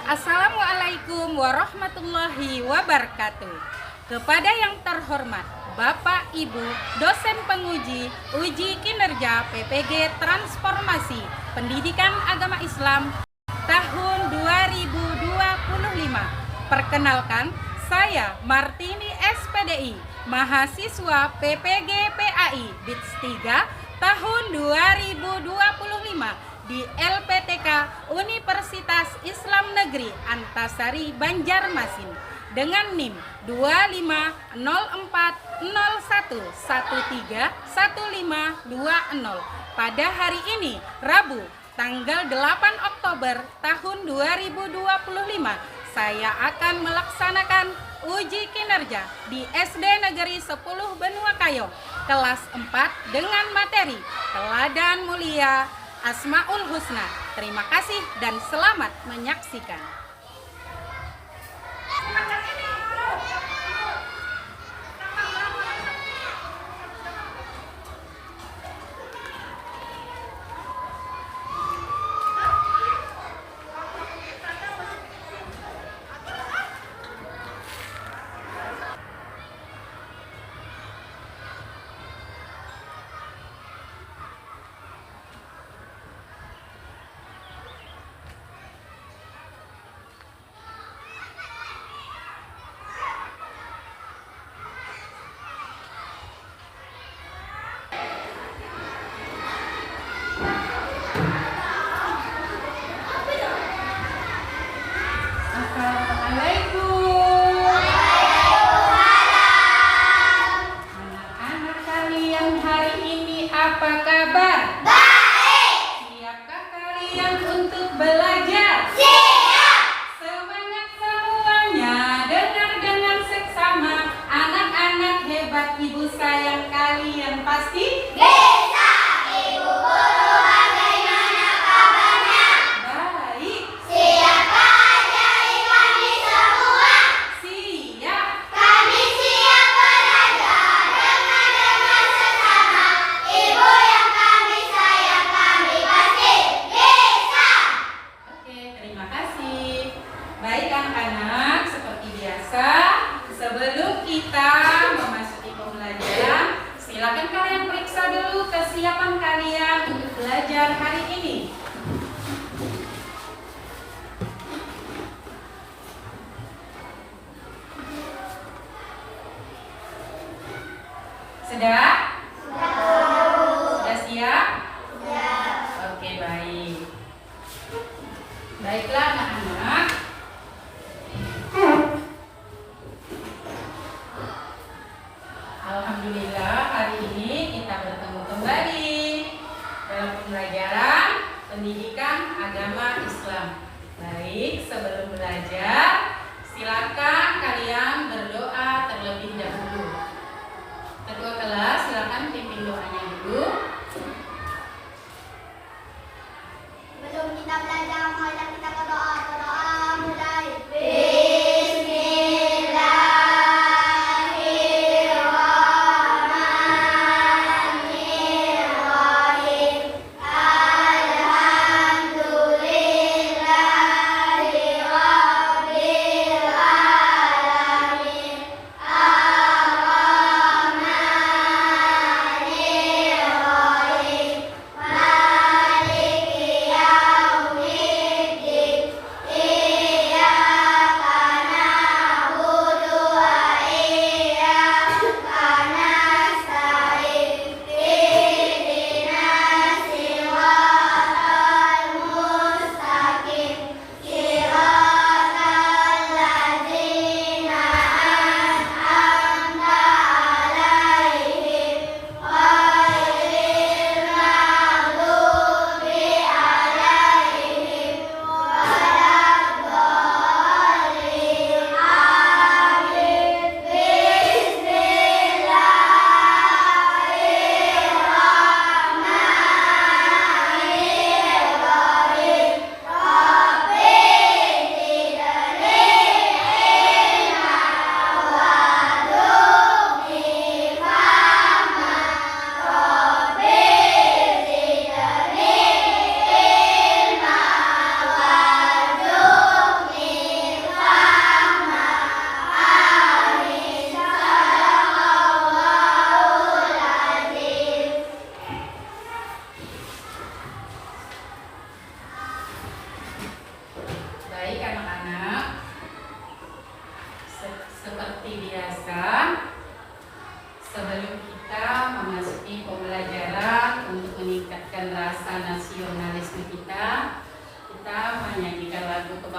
Assalamualaikum warahmatullahi wabarakatuh. Kepada yang terhormat Bapak Ibu dosen penguji uji kinerja PPG Transformasi Pendidikan Agama Islam tahun 2025. Perkenalkan, saya Martini SPDI, mahasiswa PPG PAI BITS 3 tahun 2025 di LPTK Universitas Islam Negeri Antasari Banjarmasin dengan NIM 250401131520 pada hari ini Rabu tanggal 8 Oktober tahun 2025. Saya akan melaksanakan uji kinerja di SD Negeri 10 Benua Kayo kelas 4 dengan materi Teladan Mulia Asmaul Husna. Terima kasih dan selamat menyaksikan. Apa kabar? Baik. Siapkah kalian untuk belajar? Siap. Semangat semuanya, dengar dengan seksama. Anak-anak hebat ibu sayang kalian pasti Bisa. Ibu guru bagaimana kabarnya? baik. Siapkah ajari kami semua? Siap. Kami siap belajar dengan seksama. Ibu yang kami sayang, kami pasti bisa. Oke, terima kasih. Baik anak-anak, seperti biasa, sebelum kita memasuki pembelajaran, silakan kalian periksa dulu kesiapan kalian untuk belajar hari ini. Sudah? Sudah siap? Oke, baik. Baiklah anak-anak. Alhamdulillah hari ini kita bertemu kembali dalam pembelajaran pendidikan agama Islam. Baik, sebelum belajar, silakan kalian berdoa terlebih dahulu. Ketua kelas, silakan pimpin doanya dulu. Sebelum kita belajar, marilah kita berdoa. Berdoa mulai. Bismillahirrahmanirrahim. Alhamdulillahi rabbil alamin. Ar-Rahmanirrahim. Maliki yaumiddin.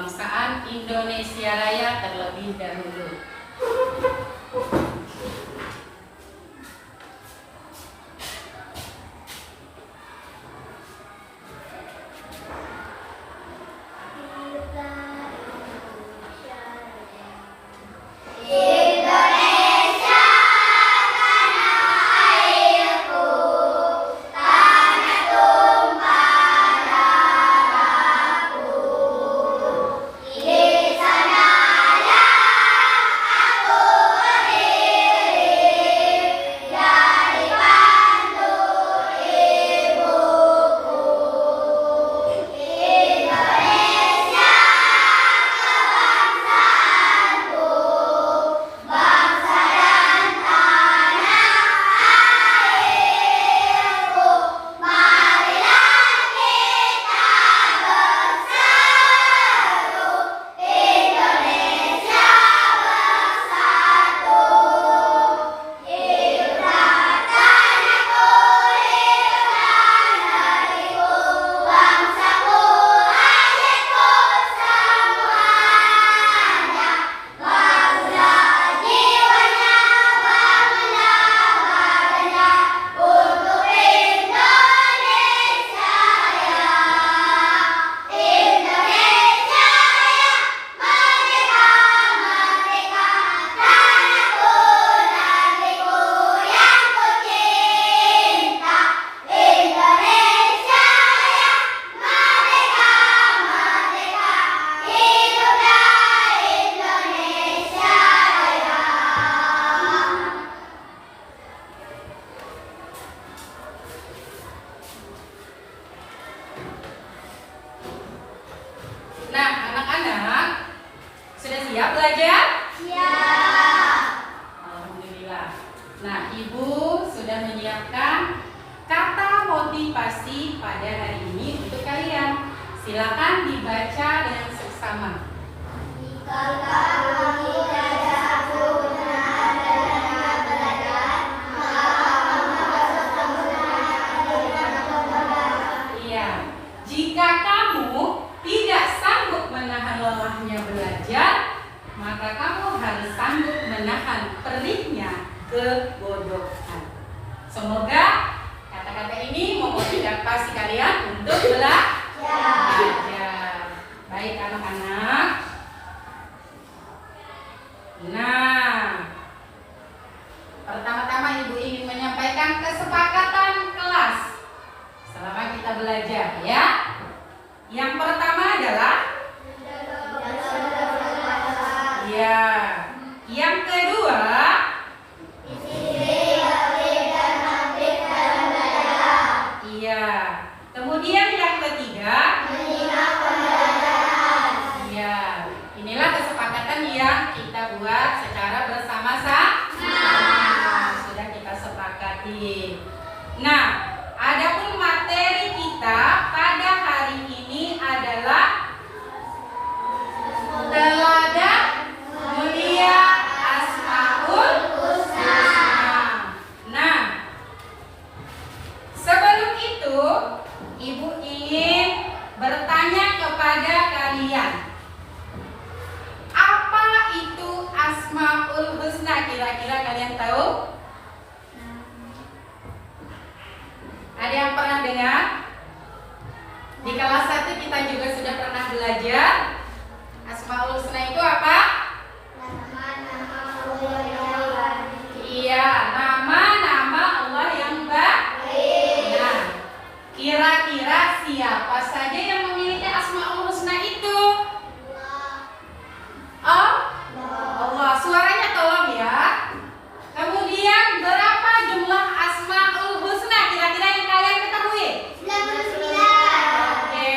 kebangsaan Indonesia Raya terlebih dahulu. Nah, anak-anak sudah siap belajar? Siap. Alhamdulillah. Nah, Ibu sudah menyiapkan kata motivasi pada hari ini untuk kalian. Silakan dibaca dengan seksama. Jika kamu tidak sempurna dalam belajar, maka kamu harus sempurna dalam belajar. Iya. Jika kamu tidak sanggup menahan lelahnya belajar, maka kamu harus sanggup menahan perihnya kebodohan. Semoga kata-kata ini memotivasi kalian untuk belajar. Baik anak-anak. Nah, pertama-tama Ibu ingin menyampaikan kesepakatan kelas selama kita belajar, ya. Yang pertama adalah ya. Yang kedua, iya. Kemudian yang ketiga, iya. Inilah kesepakatan yang kita buat secara bersama-sama. Sudah kita sepakati. Nah, adapun materi kita pada hari ini adalah teladan mulia Asmaul Husna. Nah, sebelum itu Ibu ingin bertanya kepada kalian, apa itu Asmaul Husna? Kira-kira kalian tahu? Ada yang pernah dengar? Di kelas 1 kita juga sudah pernah belajar. Asmaul Husna itu apa? Iya, nama-nama Allah yang baik. Nah, kira-kira siapa saja yang memiliki Asmaul Husna itu? Oh, Allah. Suaranya tolong ya. Kemudian berapa jumlah Asmaul Husna? Kira-kira yang kalian ketahui? 99. Oke.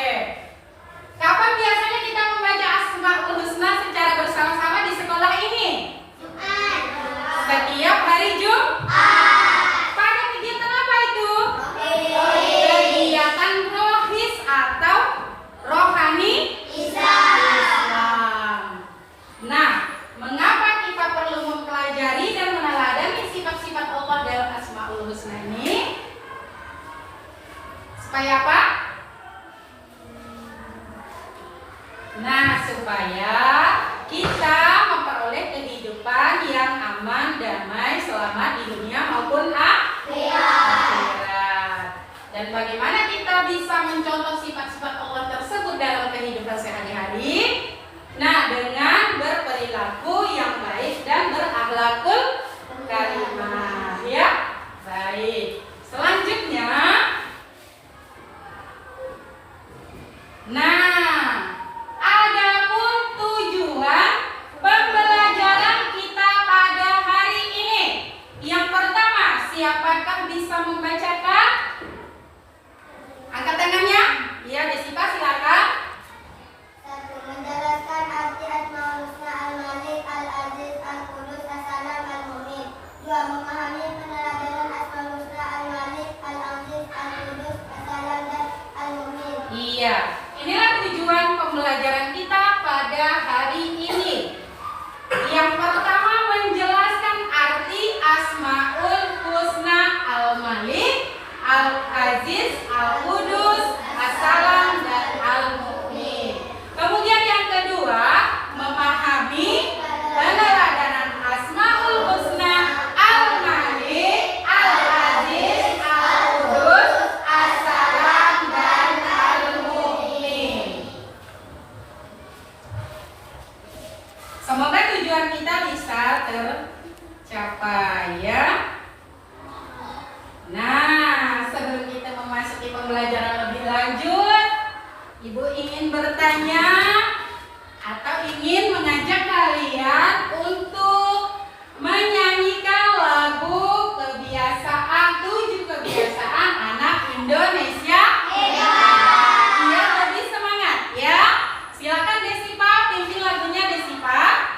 Nah, supaya kita memperoleh kehidupan yang aman, damai, selamat di dunia maupun akhirat. Dan bagaimana kita bisa mencontoh sifat-sifat Allah tersebut dalam kehidupan sehari-hari? Nah, dengan berperilaku yang baik dan berakhlakul karimah, ya. Baik. Selanjutnya, nah, adapun tujuan pembelajaran kita pada hari ini. Yang pertama, siapakah bisa membacakan? Angkat tangannya. Ya, Desipa silakan. 1. Menjelaskan arti Asmaul Husna Al-Malik, Al-Aziz, Al-Qudus, As-Salam, Al-Mu'min. 2. Memahami peneladanan Asmaul Husna Al-Malik, Al-Aziz, Al-Qudus, As-Salam, dan Al-Mu'min. Iya, inilah tujuan pembelajaran kita pada hari ini. Yang pertama, menjelaskan arti Asmaul Husna Al-Malik, Al-Aziz, Al-Qudus, As-Salam, dan Al-Mu'min. Kemudian yang kedua, memahami peneladanan Asmaul Husna Al-Malik, Al-Aziz, Al-Qudus, As-Salam, dan Al-Mu'min. Semoga tujuan kita bisa tercapai, ya. Nah, sebelum kita memasuki pembelajaran lebih lanjut, Ibu ingin bertanya atau ingin mengajak kalian untuk menyanyikan lagu kebiasaan, 7 kebiasaan anak Indonesia. Biar lebih semangat, ya. Silakan Desipa, pimpin lagunya Desipa.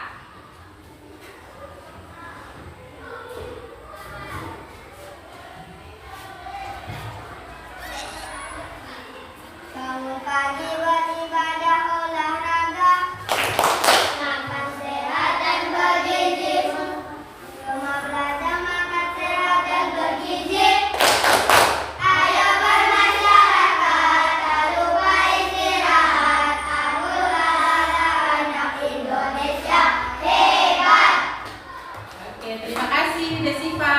Bangun pagi beribadah olahraga, makan sehat dan bergizi. Rumah belajar makan sehat dan bergizi. Ayo bermasyarakat, tak lupa istirahat. Adalah anak Indonesia hebat. Oke, terima kasih Desipa.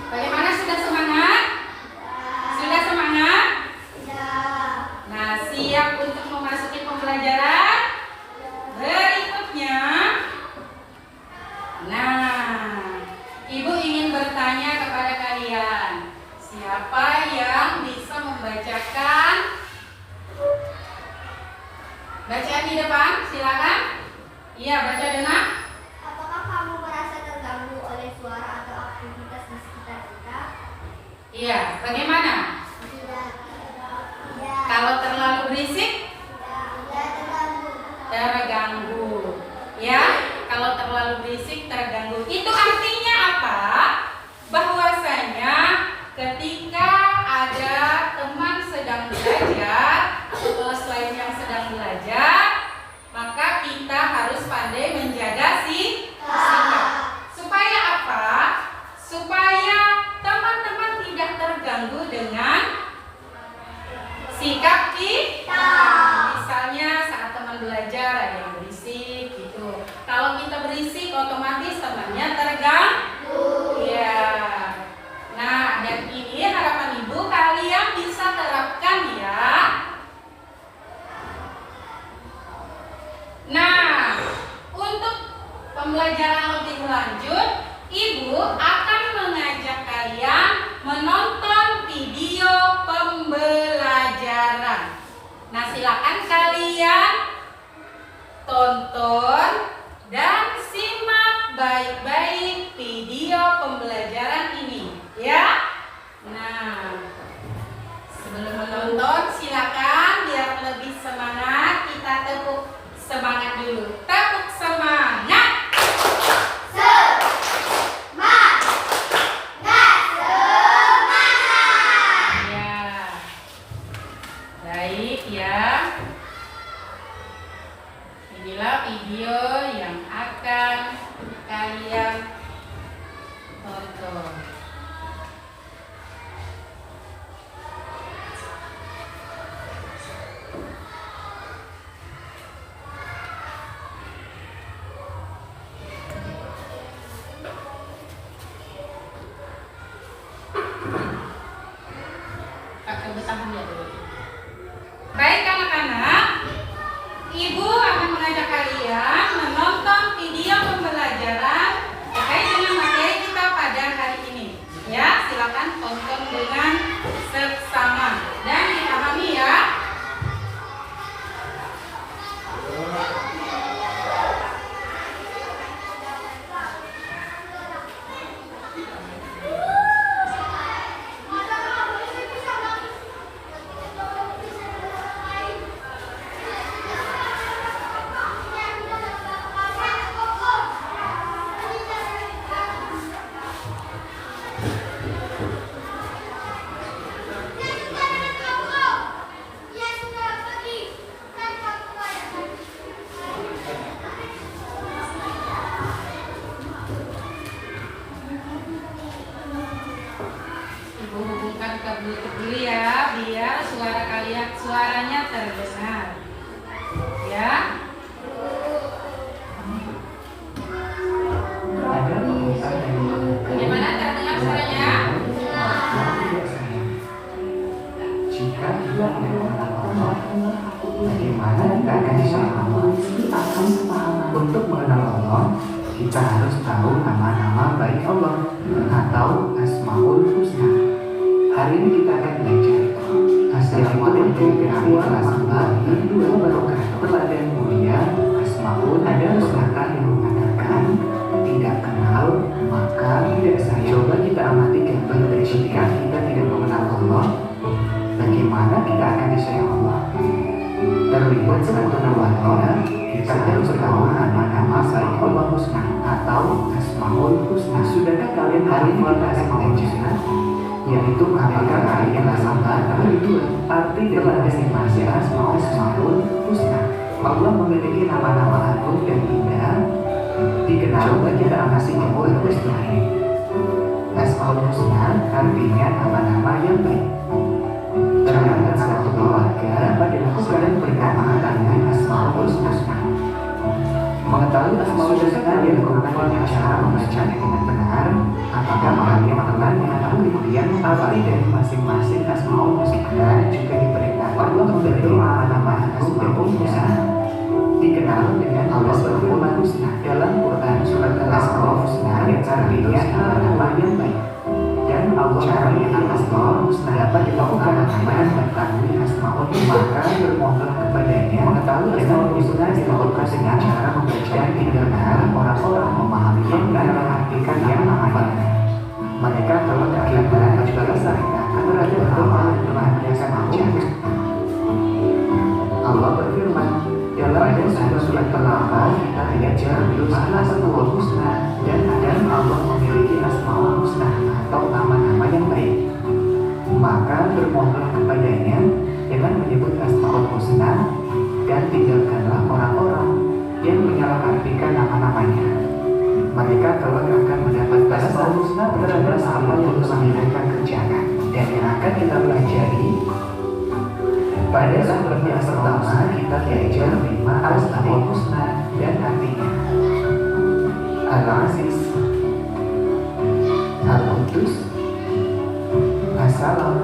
Bagaimana, sudah semangat? Sudah semangat? Nah, siap untuk memasuki pembelajaran berikutnya. Nah, Ibu ingin bertanya kepada kalian, siapa yang bisa membacakan bacaan di depan? Silakan. Iya, baca dengar. Apakah kamu merasa terganggu oleh suara atau aktivitas di sekitar kita? Iya, bagaimana? Tidak. Kalau terlalu berisik? Tidak terganggu. Terganggu, ya. Kalau terlalu berisik terganggu. Itu artinya apa? Bahwasanya ketika ada teman sedang belajar atau kelas lain yang sedang belajar, maka kita harus pandai menjaga sikap. Supaya apa? Supaya teman-teman tidak terganggu dengan sikap kita. Misalnya saat teman belajar ada yang berisik gitu. Kalau kita berisik otomatis temannya terganggu. Ya. Nah, dan ini harapan Ibu kalian bisa terapkan, ya. Nah, untuk pembelajaran lebih lanjut, Ibu akan mengajak kalian menonton video pembelajaran. Nah, silakan kalian tonton dan simak baik-baik video pembelajaran ini, ya. Nah, sebelum menonton silakan biar lebih semangat kita tepuk semangat dulu. Tepuk semangat. Ya. Baik, ya. Inilah video yang akan kalian tonton. Baik anak-anak, Ibu akan mengajak kalian menonton video pembelajaran terkait dengan materi kita pada hari ini. Ya, silakan tonton dengan seksama dan dipahami ya. Ibu hubungkan ke Bluetooth dulu ya, biar suaranya terdengar. Ya. Bagaimana terdengar suaranya? Jika kita tidak mengenal Allah, bagaimana kita akan disayang Allah? Untuk mengenal Allah, kita harus tahu nama-nama baik Allah atau Asmaul Husna. Hari ini kita akan belajar hasil materi dari kelas 4 dan 2 barokah teladan mulia Asmaul. Ada pepatah yang mengatakan tidak kenal maka tidak sayang. Coba kita amati gambar dari ketika kita tidak mengenal Allah, bagaimana kita akan disayang Allah. Terlihat satu nama kita harus tahu nama-nama baik Allah Husna atau Asmaul Husna. Sudahkah kalian hari ini kita akan belajar yaitu menghafalkan ayat yang sama kedua arti dari masing-masing Asmaul Husna. Allah memiliki nama-nama agung dan indah, dikenal bagi kita Asmaul Husna ini. Asmaul Husna artinya nama-nama yang baik. Terhadap suatu keluarga dapat dilakukan perkataan dengan Asmaul Husna. Mengetahui Asmaul Husna dilakukan dengan cara membaca dengan benar, apakah memahami maknanya, kemudian arti dari masing-masing Asmaul Husna juga diperintahkan Allah memiliki nama-nama Asmaul Husna. Dikenal dengan Asmaul Husna dalam Quran surat Al-Asmaul Husna yang artinya nama-nama yang baik. Dan Allah yang Asmaul Husna dapat dilakukan dengan mengetahui Asmaul Husna, maka bermohonlah kepadanya. Mengetahui Asmaul Husna dilakukan dengan cara membaca dan mendengar orang-orang memahami dan mengartikan yang menghafalnya. Mereka telah beriman juga rasa akan berada Allah dan menghadiahkan ujian. Allah berfirman dalam surat Al-Anfal kita belajar makna Asmaul Husna dan Allah memiliki Asmaul Husna atau nama-nama yang baik. Maka bermohonlah kepadanya dengan menyebut Asmaul Husna dan tinggalkanlah orang-orang yang menyalahartikan nama-namanya. Mereka kelak akan mendapat Asmaul Husna terhadap apa yang telah mereka kerjakan. Dan yang akan kita pelajari pada saat yang pertama kita belajar 5 Asmaul Husna dan artinya Al-Aziz, Al-Qudus, As-Salam,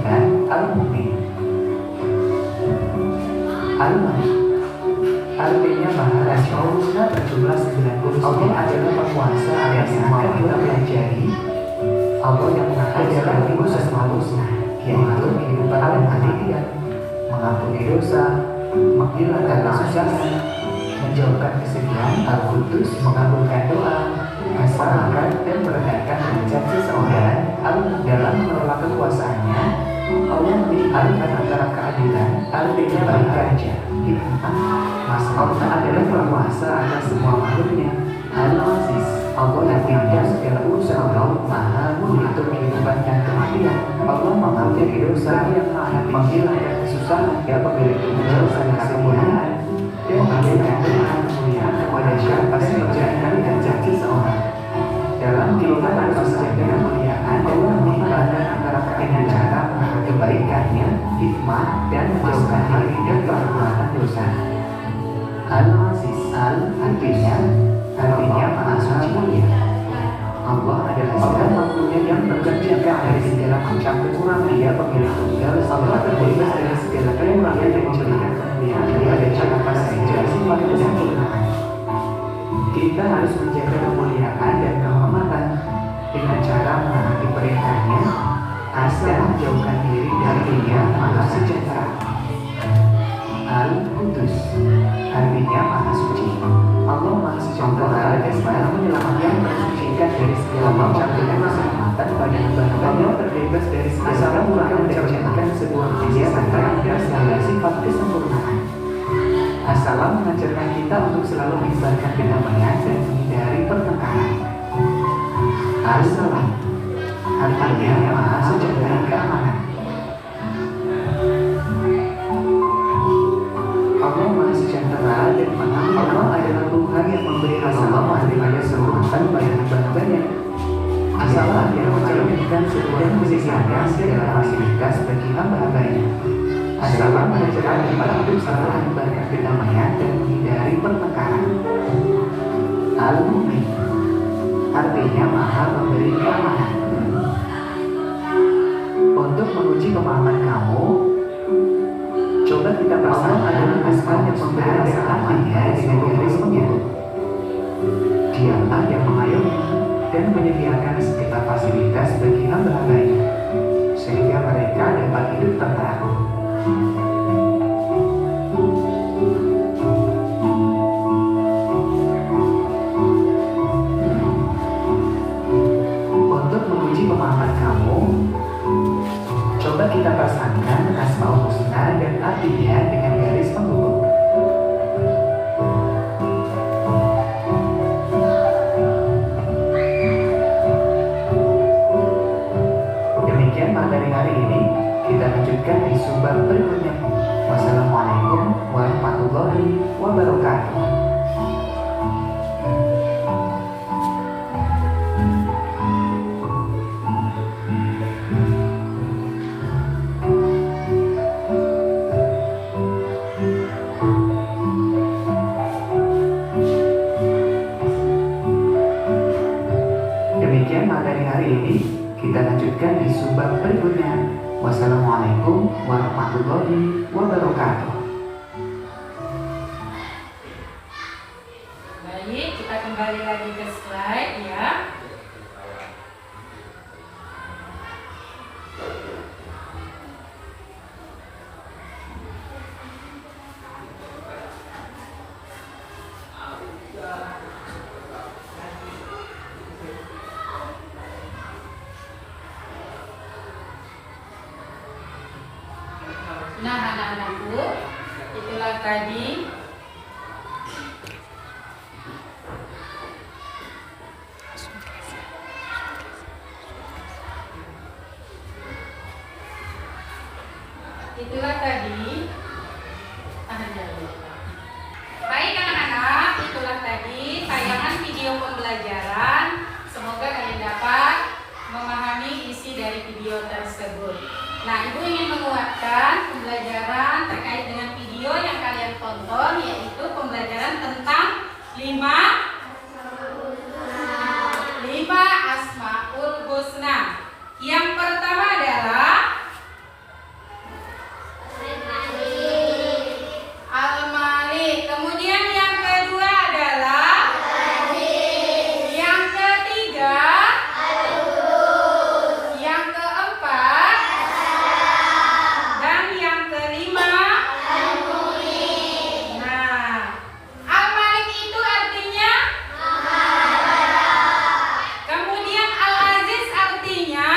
dan Al-Mu'min. Al-Malik artinya Maha Raja. Husna berjumlah 90. Allah adalah penguasa yang akan kita pelajari. Allah yang mengajarkan kita Asmaul Husna, yaitu kehidupan dan keadilan, mengampuni dosa, menghilangkan kesusahan, menjauhkan kesedihan. Al-Qudus mengabulkan doa, masyarakat dan merendahkan derajat seseorang. Dalam menolak kekuasaannya, Allah memilihkan antara keadilan, artinya baik raja, hikmah. Allah adalah penguasa atas semua makhluknya. Al-Aziz, Allah yang tidak segala urusan. Allah maha mengatur kehidupan dan kematian. Allah mengampuni dosa, menghilangkan kesusahan, Dia pemilik menjelaskan kemuliaan dan memberikan kemuliaan kepada siapa saja dan janji seorang. Dalam kehidupan manusia dengan kemuliaan, Allah mengibarkan antara keadilan, kebaikannya, hikmah, dan menjauhkan diri dan perbuatan dosa. Al-Aziz, artinya maha suci mulia. Allah adalah zat yang tercipta dari segala macam kekurangan. Dia pemilik tunggal, Allah terbebas dari segala kekurangan dan kejelekan. Dia ada cara apa saja sifat kesempurnaan. Kita harus menjaga kemuliaan dan kehormatan dengan cara menaati perintahnya, dan menjauhkan diri dari Dia Maha Sejahtera. Al-Qudus artinya Maha Suci. Allah Maha Sejahtera dan Maha Menyelamatkan, yang tersucikan dari segala macam keselamatan pada hamba-hamba, terbebas dari segala kekurangan dan menjadikan sebuah Dia ada segala sifat kesempurnaan. As-salam mengajarkan kita untuk selalu menyebarkan kedamaian dan menghindari pertengkaran. As-salam artinya Maha Sejahtera keamanan. Allah Maha Sejahtera dan Maha Allah adalah Tuhan yang memberi as-salam daripada keselamatan pada hamba-hambanya. As-salam yang mencerminkan sebuah kesehatan segala fasilitas bagi hamba-hambanya. As-salam mengajarkan kita untuk selalu menyebarkan kedamaian dan menghindari pertengkaran. Al-Mu'min artinya Maha memberi keamanan. Untuk menguji pemahaman kamu, coba kita pasang adalah asal yang memberi rasa amannya dengan garis pengikut. Dialah yang mengayomi dan menyediakan segala fasilitas bagi hamba-hambanya, sehingga mereka dapat hidup tenteram. Untuk menguji pemahaman kamu, coba kita pasangkan Asmaul Husna dan artinya dengan garis penghubung. Demikian materi hari ini, kita lanjutkan di subbab berikutnya. Wassalamualaikum warahmatullahi wabarakatuh. Demikian materi hari ini, kita lanjutkan di subbab berikutnya. Wassalamualaikum warahmatullahi wabarakatuh. Baik, kita kembali lagi ke slide ya. Nah, anak-anakku, itulah tadi baik anak-anak, itulah tadi tayangan video pembelajaran. Semoga kalian dapat memahami isi dari video tersebut. Nah, Ibu ingin menguatkan pembelajaran terkait dengan video yang kalian tonton, yaitu pembelajaran tentang 5 Asmaul Husna. Yang pertama adalah Al-Malik. Kemudian yang kedua adalah yang ketiga, yang keempat, dan yang kelima. Nah, Al-Malik itu artinya kemudian Al-Aziz artinya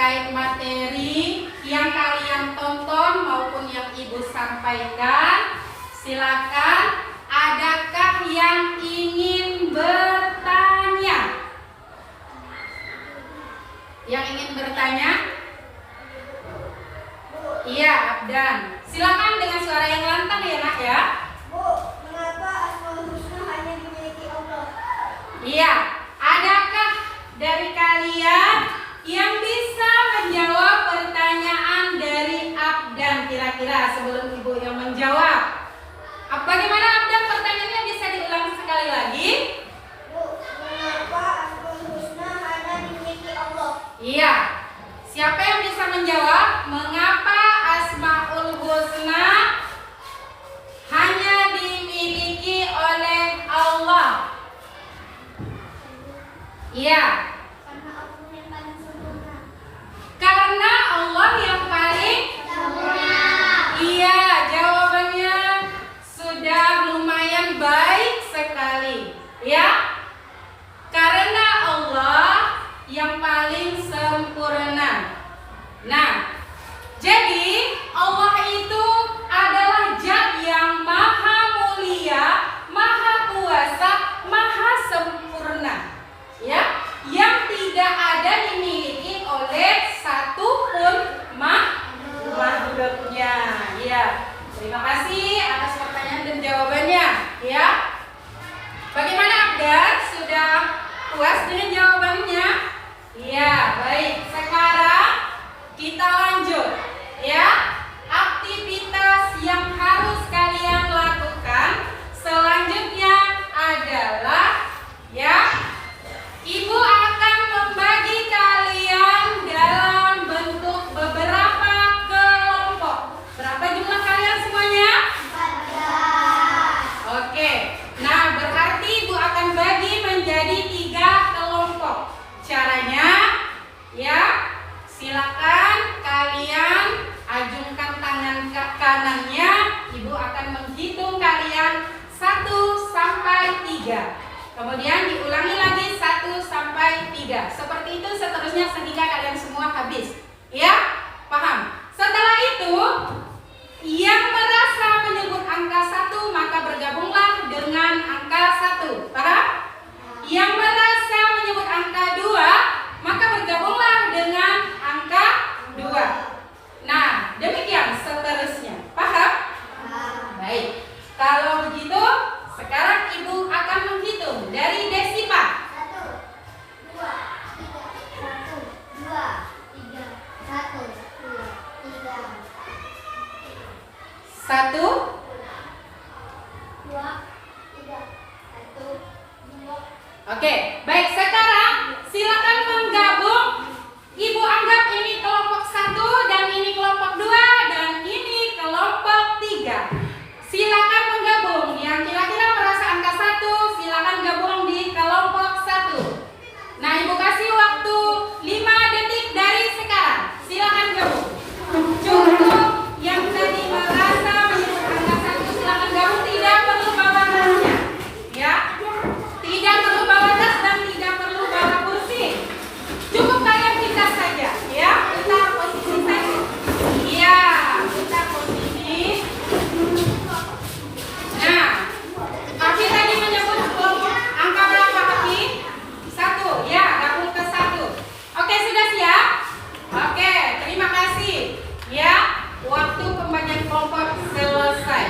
terkait materi yang kalian tonton maupun yang Ibu sampaikan. Silakan, adakah yang ingin bertanya? Yang ingin bertanya? Iya, Abdan. Silakan dengan suara yang lantang ya, Nak ya. Bu, mengapa Asmaul Husna hanya dimiliki Allah? Iya, adakah dari kalian yang bisa menjawab pertanyaan dari Abdan kira-kira sebelum Ibu yang menjawab? Bagaimana Abdan, pertanyaannya bisa diulang sekali lagi? Bu, mengapa Asmaul Husna hanya dimiliki Allah? Iya. Siapa yang bisa menjawab mengapa Asmaul Husna hanya dimiliki oleh Allah? Iya. Karena Allah yang paling sempurna. Karena Allah yang paling Sempurna. Iya, jawabannya sudah lumayan baik sekali. Ya. Karena Allah yang paling sempurna. Nah, jadi Allah itu adalah Zat yang maha mulia, maha kuasa, maha sempurna. Ya, yang tidak ada dimiliki oleh satupun makhluknya. Ya, terima kasih atas pertanyaan dan jawabannya. Ya, bagaimana Abdan? Sudah puas dengan jawabannya? Iya, baik. Sekarang kita lanjut. Ya, aktivitas yang harus kalian lakukan selanjutnya adalah ya. Ibu akan membagi kalian dalam bentuk beberapa kelompok. Berapa jumlah kalian semuanya? 14. Oke. Nah, berarti Ibu akan bagi menjadi 3 kelompok. Caranya ya, silakan kalian ajungkan tangan kanannya. Ibu akan menghitung kalian 1 sampai 3. Kemudian diulangi lagi 1 sampai 3. Seperti itu seterusnya sehingga kalian semua habis. Ya? Paham? Setelah itu, yang merasa menyebut angka 1 maka bergabunglah dengan angka 1. Paham? Yang merasa menyebut angka 2 maka bergabunglah dengan angka 2. Nah, demikian seterusnya. Paham? Baik. Kalau begitu, sekarang Ibu akan menghitung dari Desipa. 1, 2, 3, 1, 2, 3, 1, 2, 3. 1, 2, 3, 1, 2. Oke, baik. Sekarang silakan menggabung. Ibu anggap ini kelompok 1 dan ini kelompok 2 dan ini kelompok 3. Silakan menggabung. Yang kira-kira merasa angka 1, silakan gabung di kelompok 1. Nah, Ibu kasih waktu 5 detik dari sekarang. Silakan gabung. Cukup yang tadi merasa menyebut angka 1 silakan gabung, tidak perlu bawa tasnya. Ya. Tidak perlu bawa tas dan tidak perlu bawa kursi. Cukup kalian pindah saja, ya. Putar posisi saja. Iya, putar posisi. Nah, Kaki tadi menyebut angka berapa, Kaki? 1, ya, gabung ke 1. Oke, sudah siap? Oke, terima kasih. Ya, waktu pembagian kelompok selesai.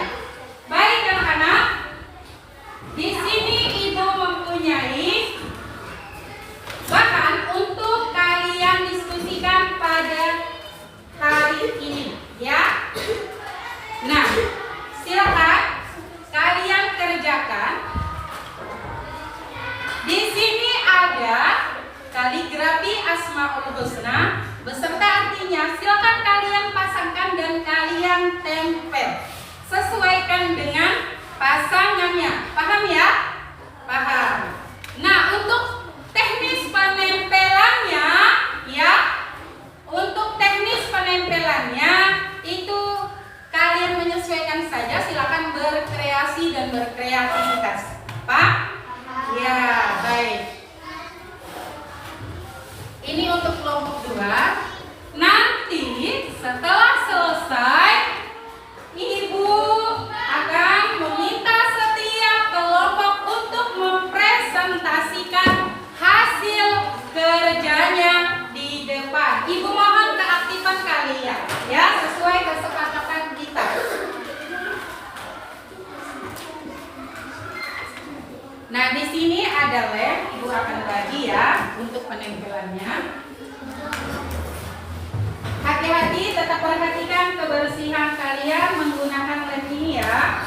Baik, anak-anak. Di sini Ibu mempunyai bahan untuk kalian diskusikan pada hari ini, ya. Nah, silakan kalian kerjakan. Di sini ada kaligrafi Asmaul Husna beserta artinya. Silakan kalian pasangkan dan kalian tempel. Sesuaikan dengan pasangannya. Paham ya? Paham. Nah, untuk teknis penempelannya ya. Untuk teknis penempelannya itu kalian menyesuaikan saja. Silakan berkreasi dan berkreativitas. Pak? Ya, baik. Ini untuk kelompok 2. selesai, Ibu akan meminta setiap kelompok untuk mempresentasikan hasil kerjanya di depan. Ibu mohon keaktifan kalian ya, sesuai kesepakatan kita. Nah, di sini ada lem, Ibu akan bagi ya untuk penempelannya. Hati-hati, tetap perhatikan kebersihan kalian menggunakan lem ini ya.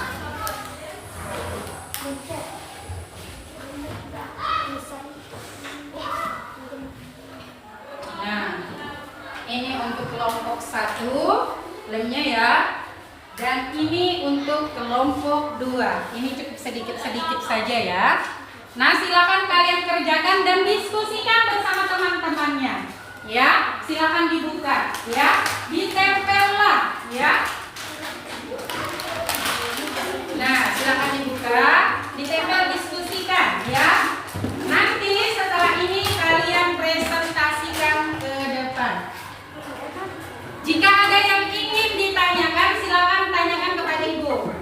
Nah, ini untuk kelompok 1 lemnya ya. Dan ini untuk kelompok 2. Ini cukup sedikit-sedikit saja ya. Nah, silakan kalian kerjakan dan diskusikan bersama teman-temannya. Ya, silakan dibuka ya. Ditempellah ya. Nah, silakan dibuka, ditempel, diskusikan ya. Nanti setelah ini kalian presentasikan ke depan. Jika ada yang ingin ditanyakan, silakan tanyakan kepada Ibu.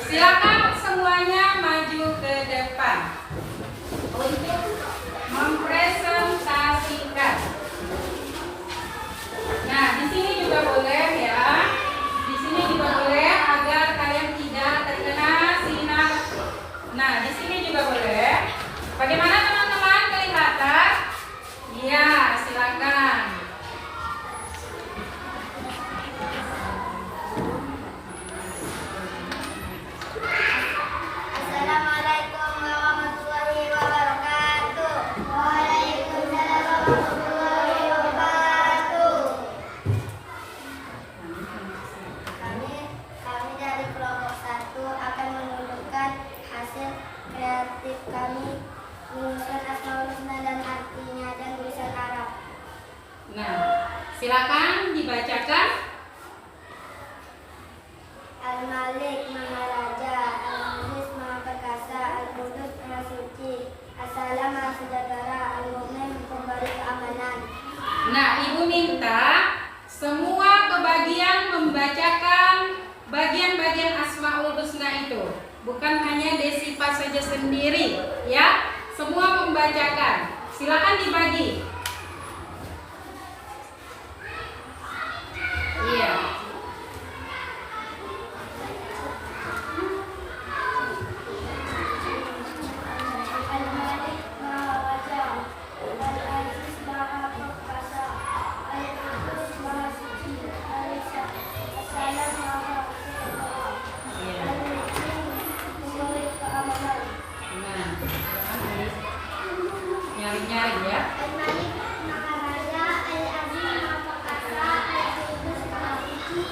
Silakan semuanya maju ke depan untuk mempresentasikan. Nah, di sini juga boleh ya. Di sini juga boleh agar kalian tidak terkena sinar. Nah, di sini juga boleh. Bagaimana teman-teman, kelihatan? Iya, silakan. Assalamualaikum warahmatullahi wabarakatuh. Waalaikumsalam warahmatullahi wabarakatuh. Kami dari kelompok 1 akan menunjukkan hasil kreatif kami menyusun Asmaul Husna dan artinya dan tulisan Arab. Nah, silakan dibacakan. Al-Malik Maha Raja, Al-Aziz Maha Perkasa, Al-Qudus Maha Suci, As-Salam Maha Sejahtera, Al-Mu'min Pemberi Keamanan. Nah, Ibu minta semua kebagian membacakan bagian-bagian Asmaul Husna itu. Bukan hanya Desipa saja sendiri, ya. Semua membacakan. Silakan dibagi. Iya. Al-Malik Maha Raja, Al-Aziz Maha Perkasa, Al-Qudus Maha Suci, As-Salam Maha Sejahtera, Iya. Al-Mu'min Pemberi Keamanan. Nah, nyari-nyari ya. Al-Malik Maha Raja, Al-Aziz Maha Perkasa, Al-Qudus Maha Suci,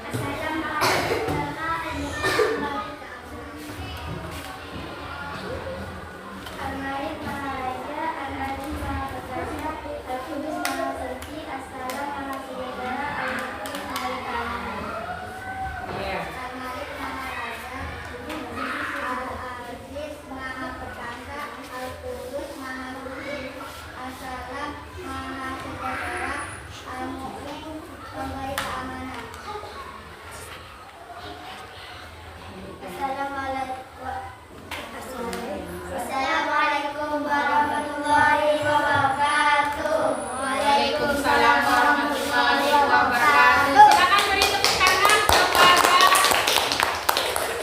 As-Salam Maha Sejahtera, Al-Mu'min Pemberi Keamanan. Al-Malik Maha Raja, Al-Aziz Maha Perkasa, Al-Qudus Maha Suci, As-Salam Maha Sejahtera, Al-Mu'min Pemberi Keamanan. Iya. Al-Malik Maha Raja, Al-Aziz Maha Perkasa, Al-Qudus Maha Suci, As-Salam Maha Sejahtera, Al-Mu'min Pemberi Keamanan. Assalamualaikum warahmatullahi wabarakatuh. Waalaikumsalam warahmatullahi wabarakatuh. Silakan beri tepuk tangan kepada.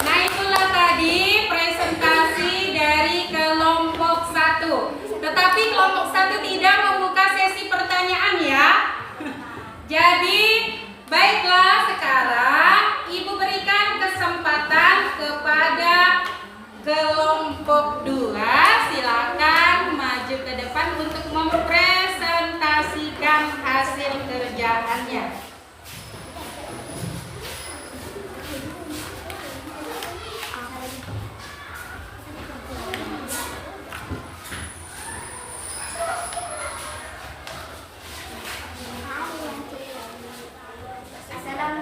Nah, itulah tadi presentasi dari kelompok 1. Tetapi kelompok 1 tidak membuka sesi pertanyaan ya. Jadi, baiklah sekarang Ibu berikan kesempatan kepada kelompok 2. Silakan maju ke depan untuk mempresentasikan hasil kerjaannya. Assalamualaikum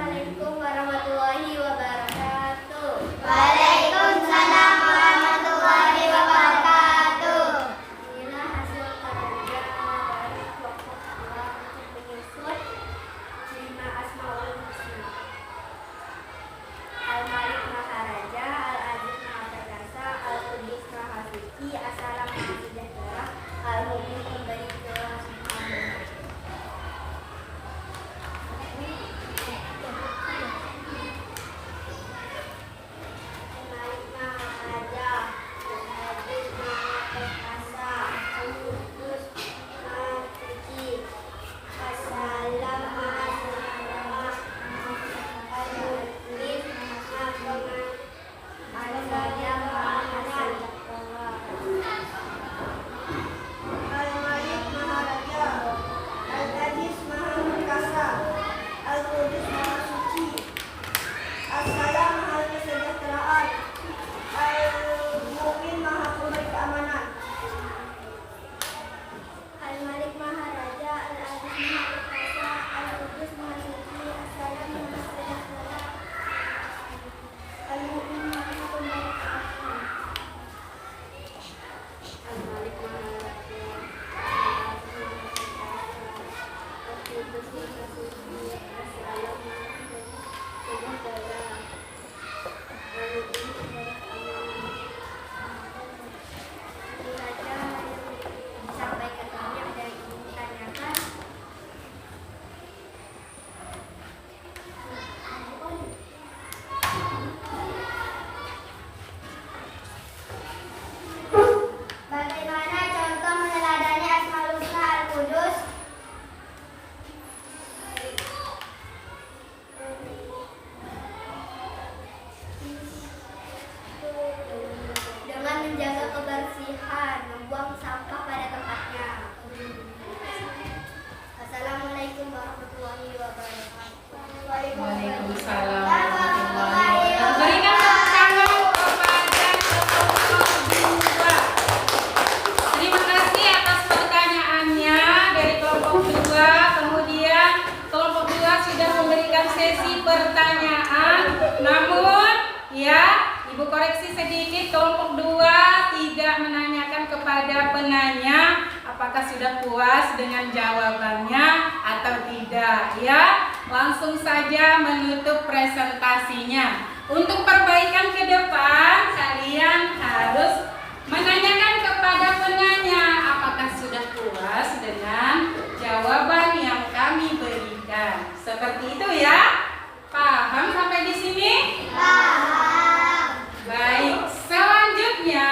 kelompok 2 tidak menanyakan kepada penanya apakah sudah puas dengan jawabannya atau tidak ya. Langsung saja menutup presentasinya. Untuk perbaikan ke depan kalian harus menanyakan kepada penanya apakah sudah puas dengan jawaban yang kami berikan. Seperti itu ya. Paham sampai di sini? Paham. Baik, selanjutnya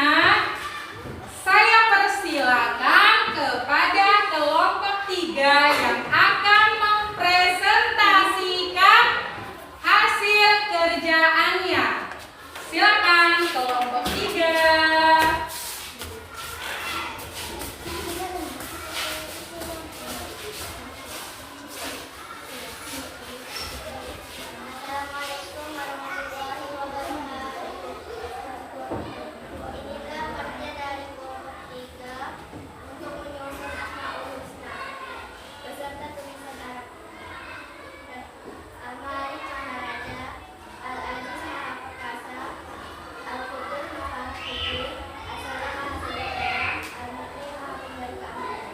saya persilakan kepada kelompok 3 yang akan mempresentasikan hasil kerjaannya. Silakan kelompok 3. Assalamualaikum warahmatullahi wabarakatuh. Inilah kerja dari kelompok 3 untuk menyusun Asmaul Husna beserta tulisan Arab. Al-Malik Maharaja, Al-Aziz Maha Perkasa, Al-Qudus Maha Suci, As-Salam Maha Sejahtera, Al-Mu'min Maha Pemberi Keamanan.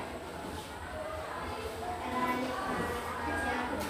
Al-Malik Maharaja, Al-Malik Maha Perkasa, Al-Qudus Maha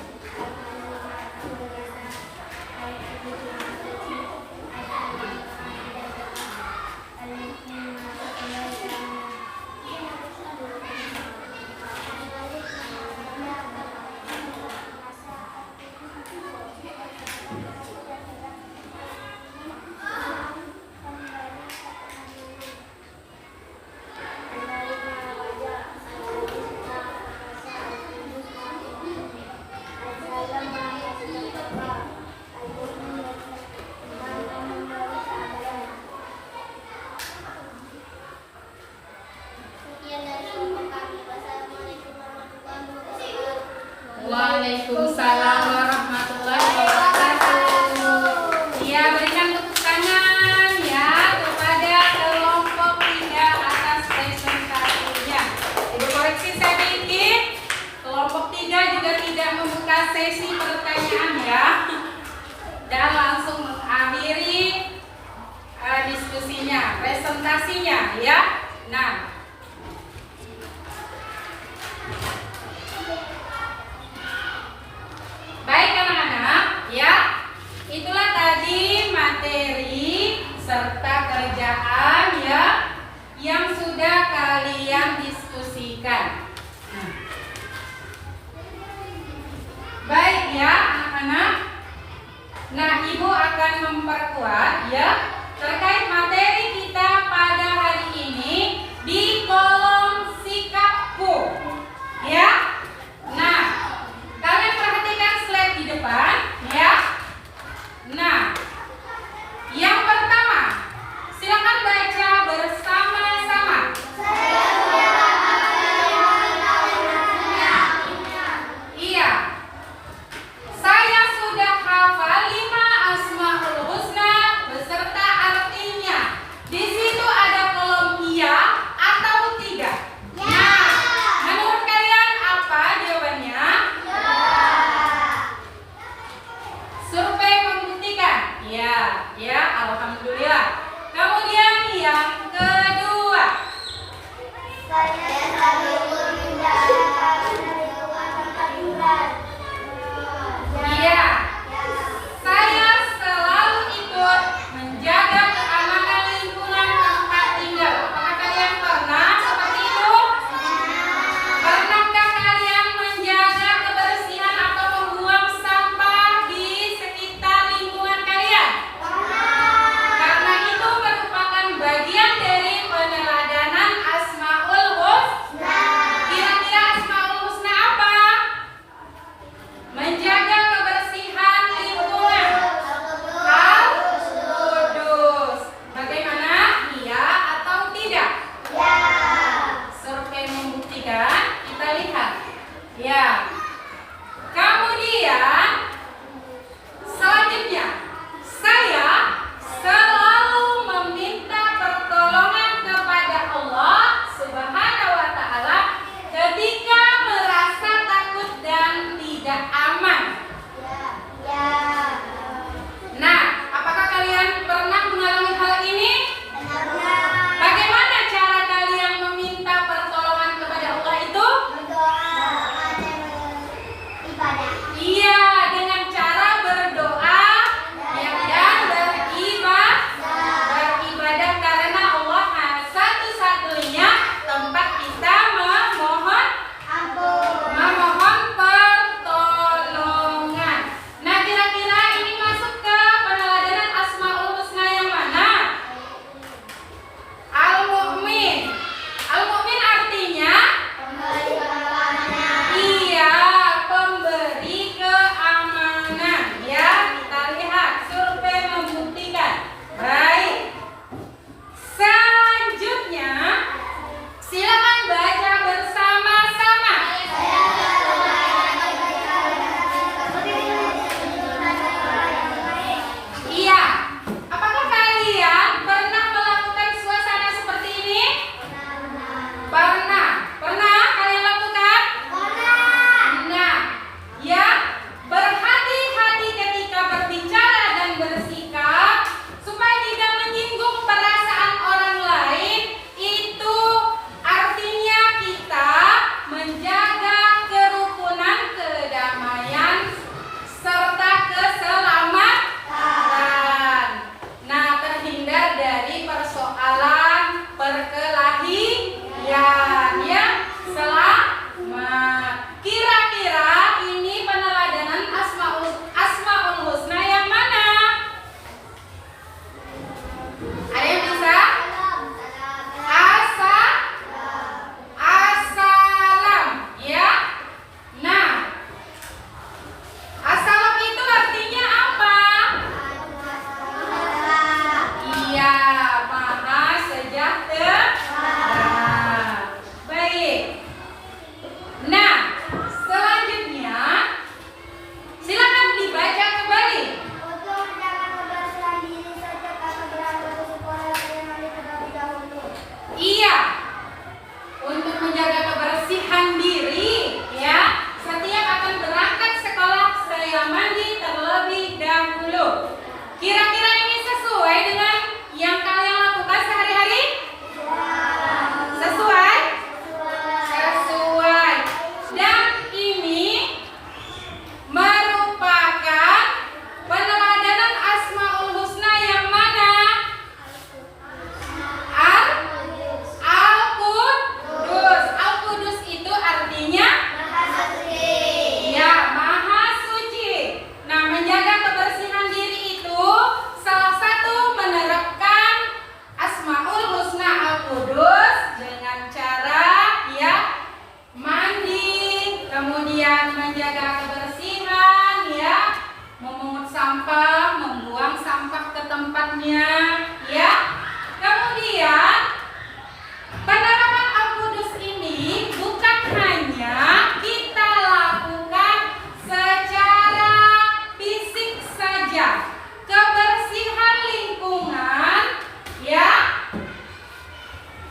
Suci, As-Salam Maha Sejahtera, Al-Mu'min Maha Pemberi Keamanan. Sekian dari kelompok kami. Wassalamualaikum warahmatullahi wabarakatuh. Waalaikumsalam warahmatullahi wabarakatuh. Ya, berikan tepuk tangan ya kepada kelompok 3 atas presentasinya. Ibu koreksi saya dikit. Kelompok 3 juga tidak membuka sesi pertanyaan ya. Dan langsung mengakhiri diskusinya, presentasinya ya. Nah, baik anak-anak, ya. Itulah tadi materi serta kerjaan ya yang sudah kalian diskusikan. Baik ya anak-anak. Nah, Ibu akan memperkuat ya terkait materi kita pada hari ini di kolom sikapku. Ya. Nah, kalian perhatikan slide di depan ya. Nah, yang pertama, silakan baca bersama-sama. Iya. Saya sudah hafal 5 Asmaul Husna beserta artinya. Di situ ada kolom iya atau tidak. Nah, menurut kalian apa jawabannya? Survei membuktikan. Ya, ya, alhamdulillah. Kemudian yang kedua. Saya selalu menjalankan aturan. Iya. Saya selalu ikut menjaga keamanan lingkungan tempat tinggal. Apakah kalian pernah seperti itu? Pernahkah kalian menjaga kebersihan atau membuang sampah di sekitar lingkungan kalian? Karena itu merupakan bagian dari ya. Kemudian penerapan Al-Qudus ini bukan hanya kita lakukan secara fisik saja, kebersihan lingkungan, ya,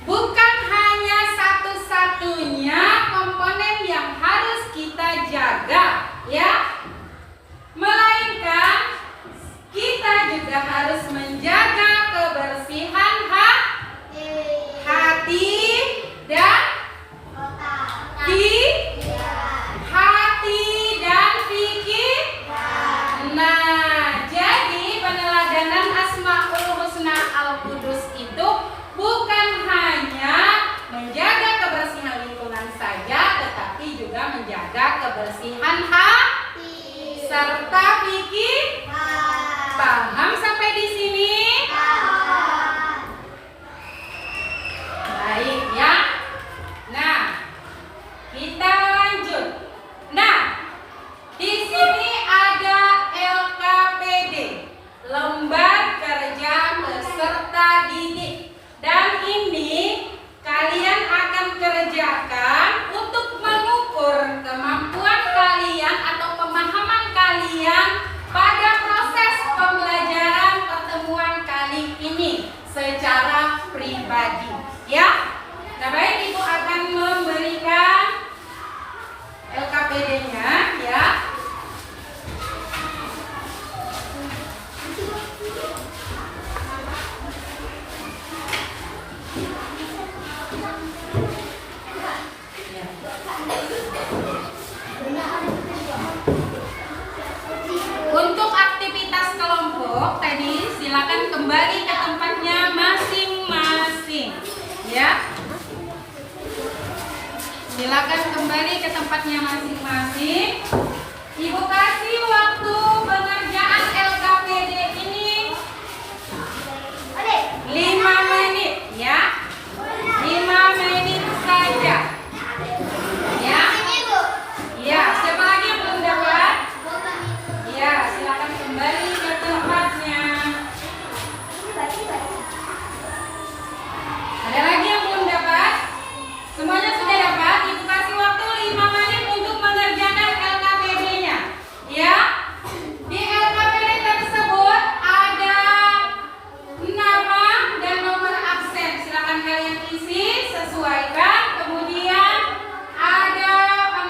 bukan hanya satu-satunya komponen yang harus kita jaga, ya, melainkan kita juga harus menjaga kebersihan hati dan pikir. Nah, jadi peneladanan Asmaul Husna Al-Qudus itu bukan hanya menjaga kebersihan lingkungan saja, tetapi juga menjaga kebersihan hati serta pikir. Paham sampai di sini? Baik ya. Nah, kita lanjut. Nah, di sini ada LKPD, Lembar Kerja Peserta Didik. Dan ini kalian akan kerjakan untuk mengukur kemampuan kalian atau pemahaman kalian pada proses pembelajaran pertemuan kali ini secara pribadi, ya. Nah, baik, Ibu akan memberikan LKPD-nya, ya. Untuk aktivitas kelompok tadi silakan kembali ke tempatnya masing-masing, ya. Silakan kembali ke tempatnya masing-masing. Ibu kasih waktu pengerjaan LKPD ini 5 menit, ya. 5 menit saja. Ya. Iya, siapa lagi yang belum dapat? Ya, silakan kembali ke tempatnya. Ada lagi yang belum dapat? Semuanya sudah dapat? Ibu kasih waktu 5 menit untuk mengerjakan LKPD-nya. Ya. Di LKPD tersebut ada nama dan nomor absen. Silakan kalian isi, sesuaikan. Kemudian ada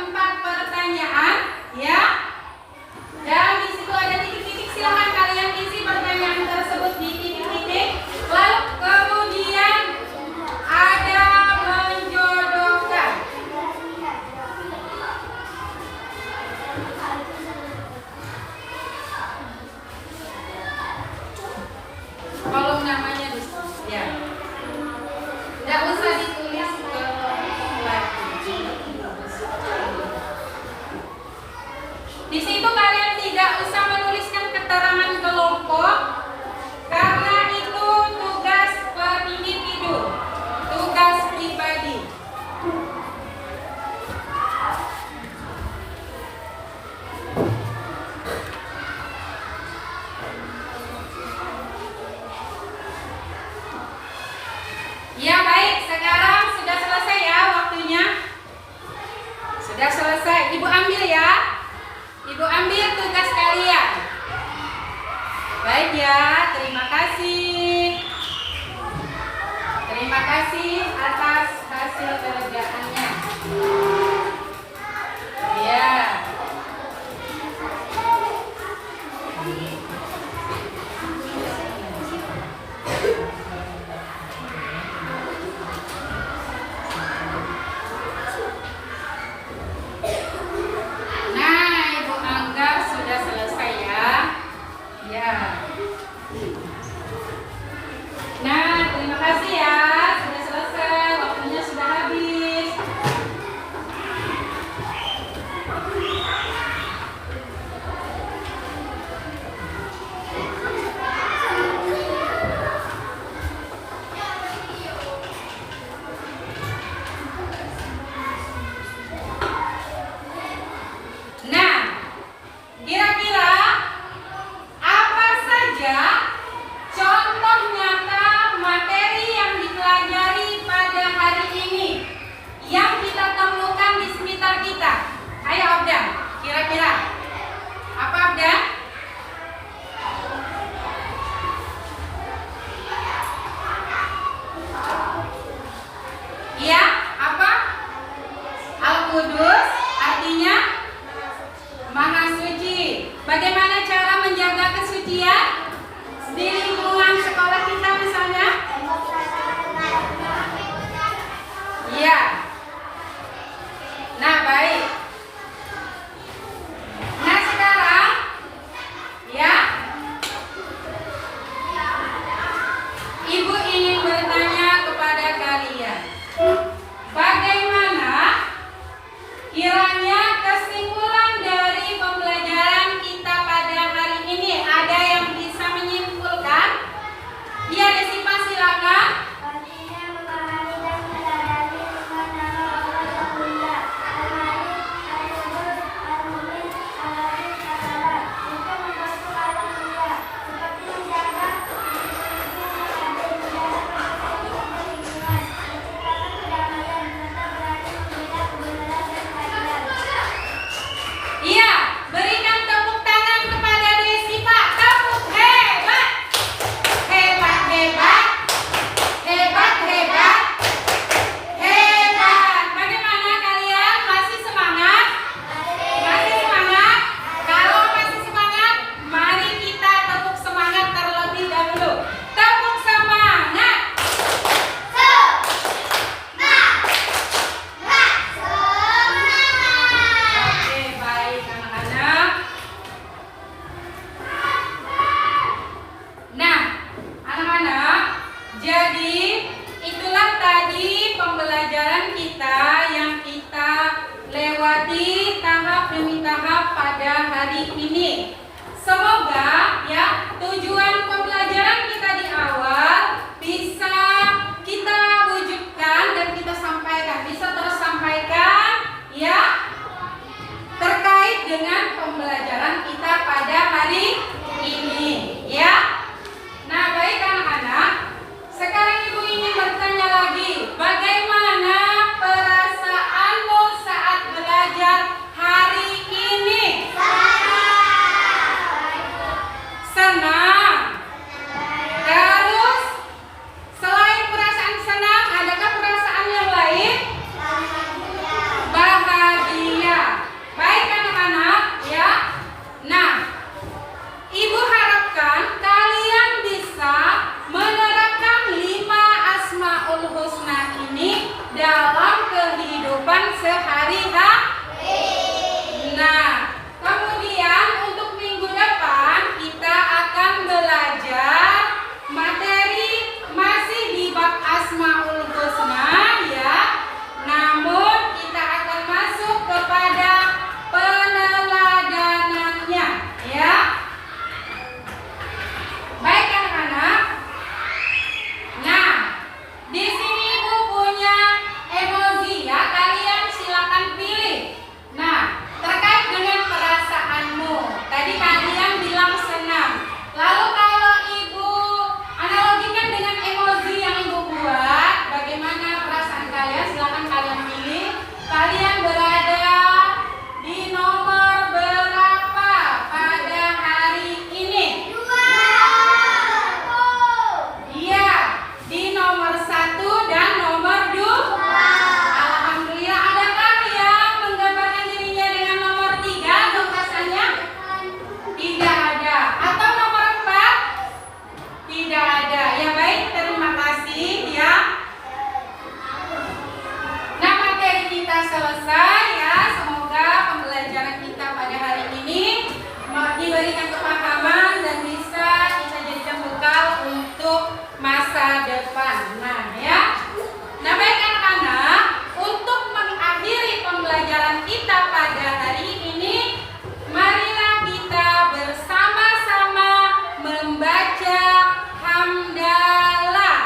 4 pertanyaan, ya. Dan di situ ada titik-titik, silakan kalian isi pertanyaan tersebut di titik-titik. Lalu kemudian ada menjodohkan. Kolom namanya di situ, ya. Tidak usah ditulis ke lagi. Di situ kalian tidak usah menuliskan keterangan kelompok karena itu tugas per individu, tugas pribadi. Ya, baik, sekarang sudah selesai ya waktunya. Sudah selesai. Ibu ambil ya. Ibu ambil tugas kalian. Baik ya, terima kasih. Terima kasih atas hasil kerjaannya. Ya. Nah, Ibu anggap sudah selesai ya. Ya. Jadi itulah tadi pembelajaran kita yang kita lewati tahap demi tahap pada hari ini. Semoga ya tujuan pembelajaran kita di awal bisa kita wujudkan dan kita sampaikan, bisa tersampaikan ya terkait dengan pembelajaran kita pada hari ini ya. Nah, baik anak-anak, sekarang ibu ingin bertanya lagi, bagaimana perasaanmu saat belajar hari ini? Senang. Terus selain perasaan senang, adakah perasaan yang lain? Bahagia. Baik anak-anak ya. Nah, ibu harapkan kalian bisa menerapkan 5 Asmaul Husna ini dalam kehidupan sehari-hari. Nah, kemudian untuk minggu depan kita akan belajar materi masih di bab Asmaul Husna ya. Namun kita akan masuk kepada peneladanannya ya. Baik anak-anak. Nah, di sini ibu punya emoji ya. Kalian silakan pilih. Nah, terkait dengan perasaanmu. Tadi kalian bilang senang. Lalu kalau ibu analogikan dengan emoji yang ibu buat, bagaimana perasaan kalian? Silakan kalian pilih. Kalian berada di nomor berapa pada hari ini? Iya, di nomor 1 dan nomor 2. Alhamdulillah, adakah yang menggambarkan dirinya dengan nomor 3 notasanya? Tidak ada. Atau nomor 4? Tidak ada. Ya baik, terima kasih ya. Nah, materi kita selesai ya. Semoga pembelajaran kita pada hari ini diberikan kepahaman dan bisa kita jadikan bekal untuk masa depan. Nah ya. Nah baik anak-anak, untuk mengakhiri pembelajaran kita pada hari ini, marilah kita bersama-sama membaca hamdalah.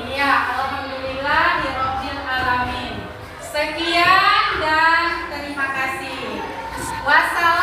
Iya, alhamdulillahirabbil alamin. Sekian dan terima kasih. Wassalam.